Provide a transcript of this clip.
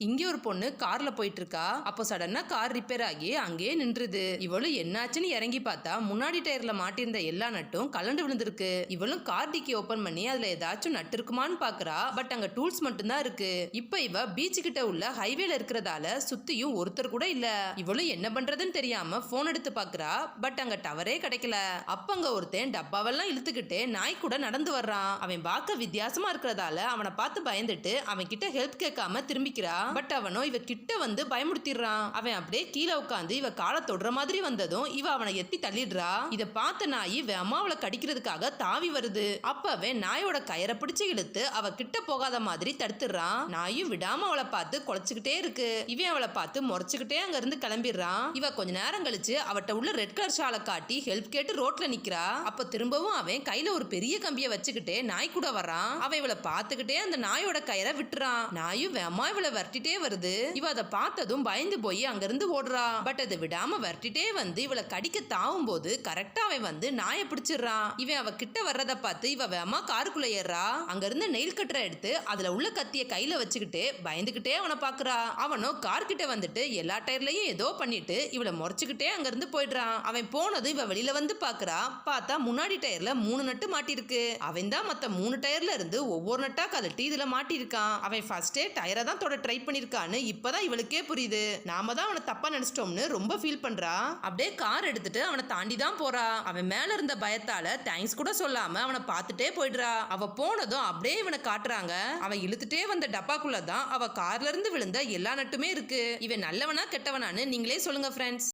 இங்க ஒரு பொண்ணு கார்ல போயிட்டு இருக்கா. அப்போ சடனா கார் ரிப்பேர் ஆகி அங்கேயே நின்றுது. இவளும் என்னாச்சுன்னு இறங்கி பார்த்தா முன்னாடி டயர்ல மாட்டிருந்த எல்லா நட்டும் கலண்டு விழுந்திருக்கு. இவளும் கார் டிக்கி ஓபன் பண்ணி அதுல ஏதாச்சும் நட்டு இருக்குமான்னு பாக்குறா. பட் அங்க டூல்ஸ் மட்டும் தான் இருக்கு. இப்ப இவ பீச் கிட்ட உள்ள ஹைவேல இருக்கிறதால சுத்தியும் ஒருத்தர் கூட இல்ல. இவளும் என்ன பண்றதுன்னு தெரியாம போன் எடுத்து பாக்குறா. பட் அங்க டவரே கிடைக்கல. அப்ப அங்க ஒருத்தன் டப்பாவெல்லாம் இழுத்துக்கிட்டு நாய் கூட நடந்து வர்றான். அவன் பார்க்க வித்தியாசமா இருக்கிறதால அவனை பார்த்து பயந்துட்டு அவன் கிட்ட ஹெல்ப் கேட்காம திரும்பிக்கிறா. பட் அவனோ இவ கிட்ட வந்து பயமுறுத்திடுறான். அவன் அப்படியே கீழே உட்காந்து இவ காலை தொடுற மாதிரி வந்ததும் இவ அவனை எத்தி தள்ளிடுறா. இத பார்த்த நாய் அம்மாவளை கடிக்கிறதுக்காக தாவி வருது. அப்பவே நாயோட கயிறை பிடிச்சு இழுத்து அவ கிட்ட போகாத மாதிரி தடுத்துடுறான். நாயும் விடாம அவளை பார்த்து குலைச்சுக்கிட்டே இருக்கு. இவன் அவளை பார்த்து முறைச்சுக்கிட்டே அங்க இருந்து கிளம்பிடுறான். இவ கொஞ்ச நேரம் கழிச்சு அவட்ட உள்ள ரெட் கலர் ஷாலை காட்டி ஹெல்ப் கேட்டு ரோட்ல நிக்கிறா. அப்ப திரும்பவும் அவன் கையில ஒரு பெரிய கம்பியை வச்சுக்கிட்டே நாய் கூட வரான். அவன் இவளை பார்த்துக்கிட்டே அந்த நாயோட கயிறை விட்டுறான். நாயும் அம்மா இவளை வரட்டிட்டே வருது. இவ அதை பார்த்ததும் பயந்து போய் அங்கிருந்து ஓடுறா. பட் அதை விடாம வரட்டிட்டே வந்து இவளை கடிக்க தாவும் போது கரெக்டா அவன் வந்து நாயை பிடிச்சிடுறான். இவன் அவ கிட்ட வர்றத பார்த்து இவ வேகமா காருக்குள்ள ஏறா. அங்க இருந்து நெயில் கட்டரை எடுத்து அதுல உள்ள கத்திய கையில வச்சுக்கிட்டு பயந்துகிட்டே அவனை பாக்குறா. அவனும் கார் கிட்ட வந்துட்டு எல்லா டயர்லயும் ஏதோ பண்ணிட்டு இவளை முறைச்சுக்கிட்டே அங்க இருந்து போயிடுறான். அவன் போனது இவ வெளியில வந்து பாக்குறா. பார்த்தா முன்னாடி டயர்ல 3 நட்டு மாட்டிருக்கு. அவன் தான் மத்த 3 டயர்ல இருந்து ஒவ்வொரு நட்டா கழட்டி இதுல மாட்டிருக்கான். அவன் ஃபர்ஸ்டே டயரை தான் தொட ட்ரை பண்ணிருக்கான்னு இப்பதான் இவளுக்கே புரியுது. நாம தான் அவனை தப்பா நினைச்சிட்டோம்னு ரொம்ப ஃபீல் பண்றா. அப்படியே கார் எடுத்துட்டு அவனை தாண்டி தான் போறா. அவன் மேல இருந்த பயத்தால தேங்க்ஸ் கூட சொல்லாம அவனை பார்த்துட்டே போயிடுறா. அவ போனதும் அப்படியே இவனை காட்டுறாங்க. அவன் இழுத்துட்டே வந்த டப்பாக்குள்ளதான் அவ கார்ல இருந்து விழுந்த எல்லா நட்டுமே இருக்கு. இவன் நல்லவனா கெட்டவனான்னு நீங்களே சொல்லுங்க ஃப்ரெண்ட்ஸ்.